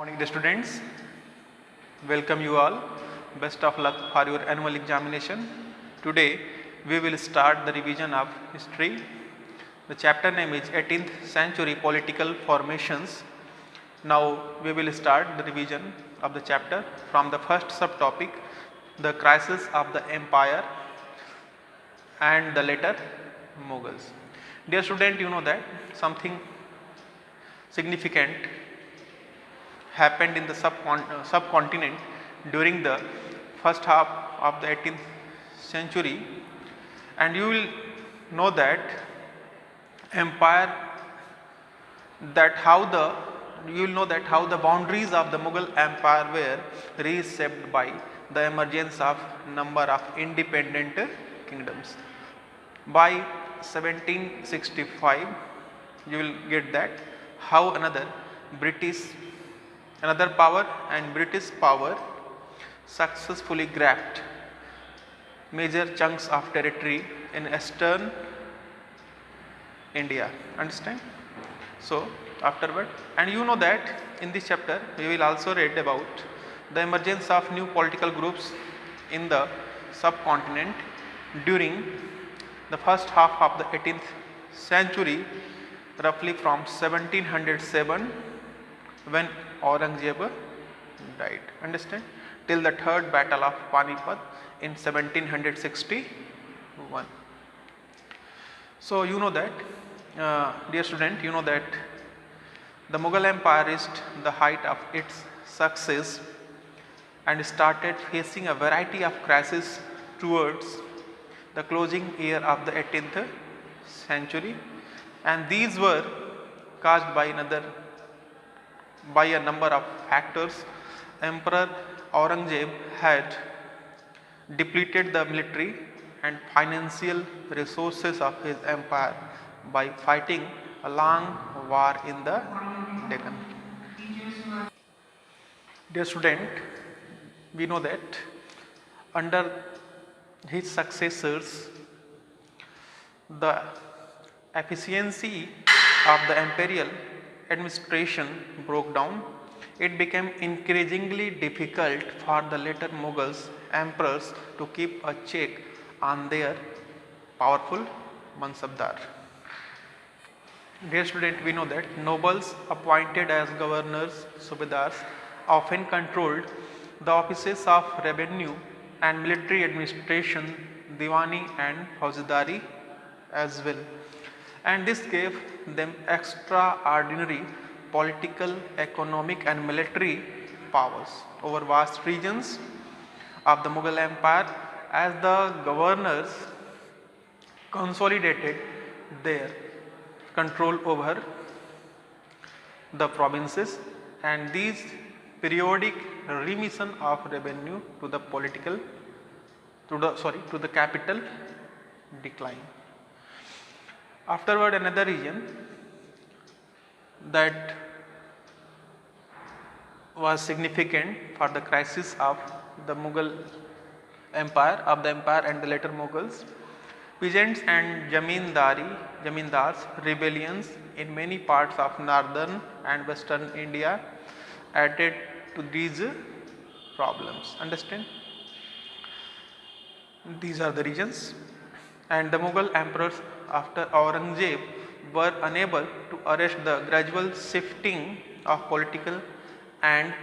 Morning, dear students. Welcome you all. Best of luck for your annual examination. Today we will start the revision of history. The chapter name is 18th Century Political Formations. Now we will start the revision of the chapter from the first subtopic, the crisis of the empire and the later Mughals. Dear student, you know that something significant happened in the subcontinent during the first half of the 18th century, and you will know that how the boundaries of the Mughal empire were reshaped by the emergence of number of independent kingdoms. By 1765 you will get that how another power and British power successfully grabbed major chunks of territory in eastern India. Understand? So afterward, and you know that in this chapter we will also read about the emergence of new political groups in the subcontinent during the first half of the 18th century, roughly from 1707 when Aurangzeb died, understand, till the third battle of Panipat in 1761. So you know that, dear student, you know that the Mughal Empire reached the height of its success and started facing a variety of crises towards the closing year of the 18th century, and these were caused by a number of factors. Emperor Aurangzeb had depleted the military and financial resources of his empire by fighting a long war in the Deccan. Dear student, we know that under his successors, the efficiency of the imperial administration broke down. It became increasingly difficult for the later Mughals emperors to keep a check on their powerful Mansabdar. Dear student, we know that nobles appointed as governors, subedars, often controlled the offices of revenue and military administration, Diwani and Fauzdari as well, and this gave them extraordinary political, economic and military powers over vast regions of the Mughal Empire, as the governors consolidated their control over the provinces, and these periodic remission of revenue to the capital decline. Afterward, another region that was significant for the crisis of the Mughal empire, and the later Mughals, peasants and zamindars rebellions in many parts of northern and western India added to these problems. Understand? These are the regions, and the Mughal emperors after Aurangzeb were unable to arrest the gradual shifting of political and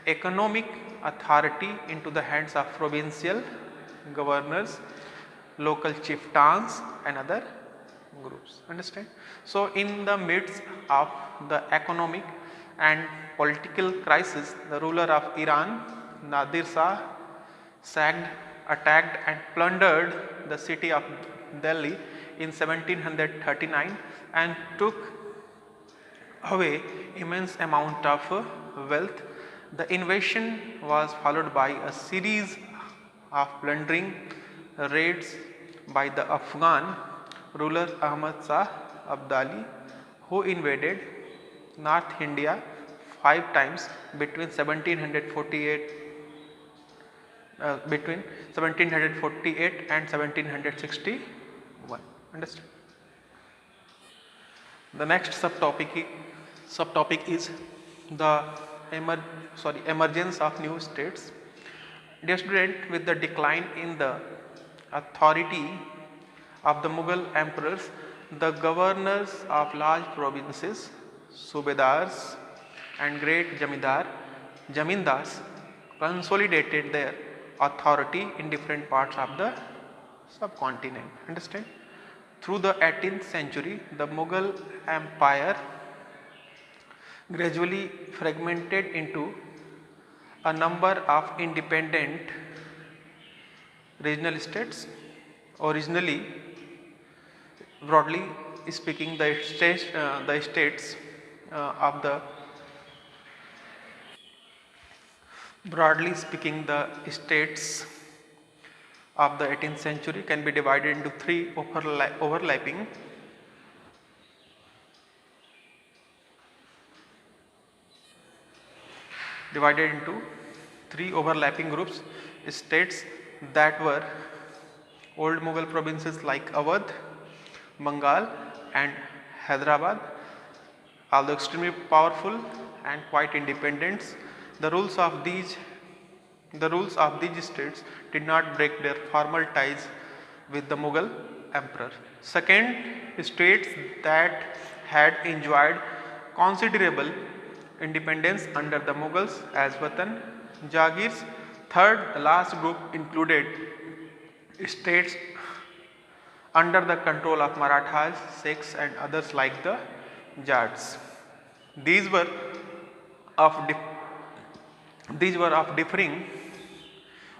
economic authority into the hands of provincial governors, local chieftains and other groups. Understand? So in the midst of the economic and political crisis, the ruler of Iran, Nadir Shah, sacked, attacked and plundered the city of Delhi in 1739 and took away immense amount of wealth. The invasion was followed by a series of plundering raids by the Afghan ruler Ahmad Shah Abdali, who invaded North India 5 times between 1748 and 1761. Understand? The next subtopic is the emergence of new states. Dear student, with the decline in the authority of the Mughal emperors, the governors of large provinces, subedars and great jamindars consolidated their authority in different parts of the subcontinent. Understand? Through the 18th century, the Mughal Empire gradually fragmented into a number of independent regional states. Originally, broadly speaking, the states of the broadly speaking the states of the 18th century can be divided into three overlapping groups: states that were old Mughal provinces like Awadh, Bengal and Hyderabad, although extremely powerful and quite independent. The rules of these states did not break their formal ties with the Mughal emperor. Second, states that had enjoyed considerable independence under the Mughals as Watan, Jagirs. Third, the last group included states under the control of Marathas, Sikhs and others like the Jats. These were of differing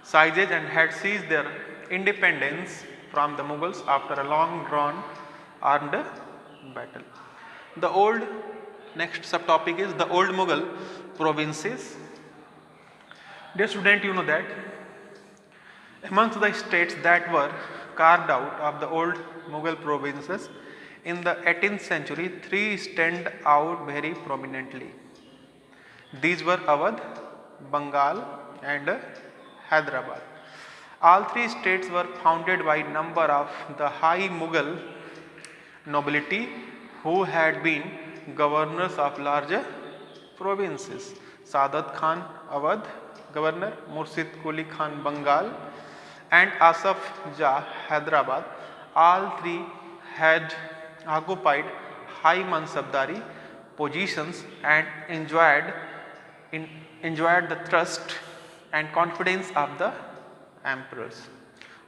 sizes and had seized their independence from the Mughals after a long drawn armed battle. Next subtopic is the old Mughal provinces. Dear student, you know that amongst the states that were carved out of the old Mughal provinces in the 18th century, three stand out very prominently. These were Awadh, Bengal and Hyderabad. All three states were founded by number of the high Mughal nobility who had been governors of larger provinces. Saadat Khan, Awadh governor, Murshid Quli Khan, Bengal and Asaf Jah, Hyderabad. All three had occupied high mansabdari positions and enjoyed the trust and confidence of the emperors.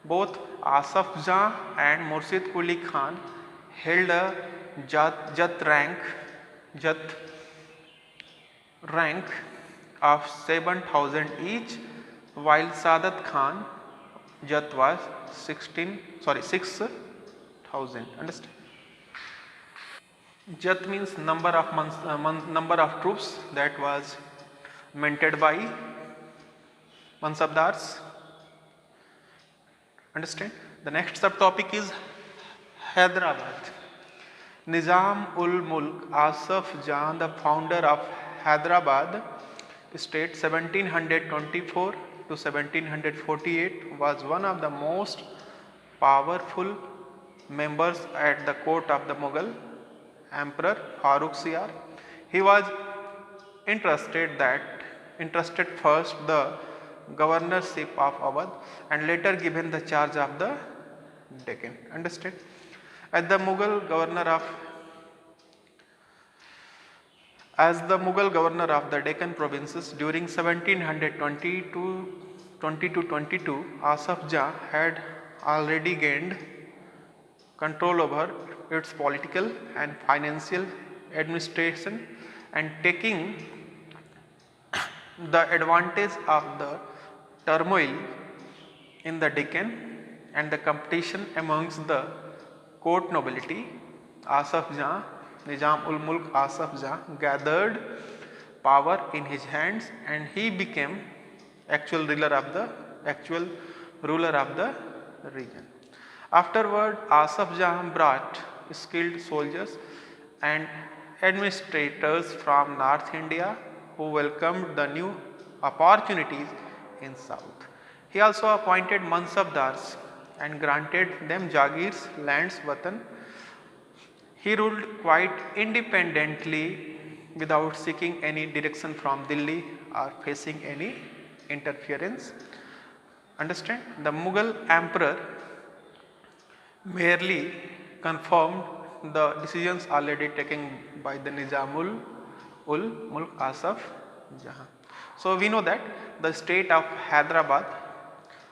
Both Asaf Jah and Murshid Quli Khan held a Jat rank of 7,000 each, while Saadat Khan Jat was 6,000. Understand? Jat means number of troops that was maintained by mansabdars. Understand? The next subtopic is Hyderabad. Nizam ul Mulk Asaf Jah, the founder of Hyderabad state 1724 to 1748, was one of the most powerful members at the court of the Mughal Emperor Farooq Siyar. He was entrusted first the governorship of Awadh and later given the charge of the Deccan. Understand? As the Mughal governor of the Deccan provinces during 1722, Asaf Jah had already gained control over its political and financial administration, and taking the advantage of the turmoil in the Deccan and the competition amongst the court nobility, Nizam ul Mulk Asaf Jah gathered power in his hands and he became actual ruler of the region. Afterward, Asaf Jah brought skilled soldiers and administrators from North India who welcomed the new opportunities in South. He also appointed mansabdars and granted them Jagirs, lands, Watan. He ruled quite independently without seeking any direction from Delhi or facing any interference. Understand? The Mughal emperor merely confirmed the decisions already taken by the Nizamul ul Mulk Asaf Jahan. So we know that the state of Hyderabad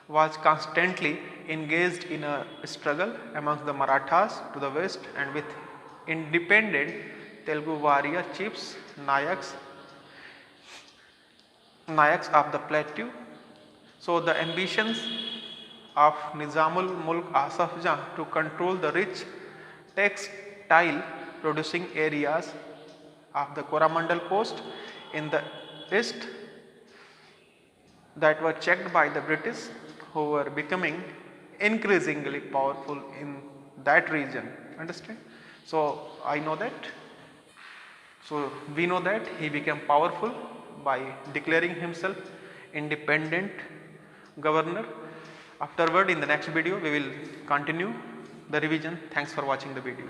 was constantly engaged in a struggle amongst the Marathas to the west and with independent Telugu warrior chiefs Nayaks of the plateau. So the ambitions of Nizamul Mulk Asaf Jah to control the rich textile producing areas of the Coromandel coast in the east that were checked by the British, who were becoming increasingly powerful in that region. Understand? So I know that. So we know that he became powerful by declaring himself independent governor. Afterward, in the next video we will continue the revision. Thanks for watching the video.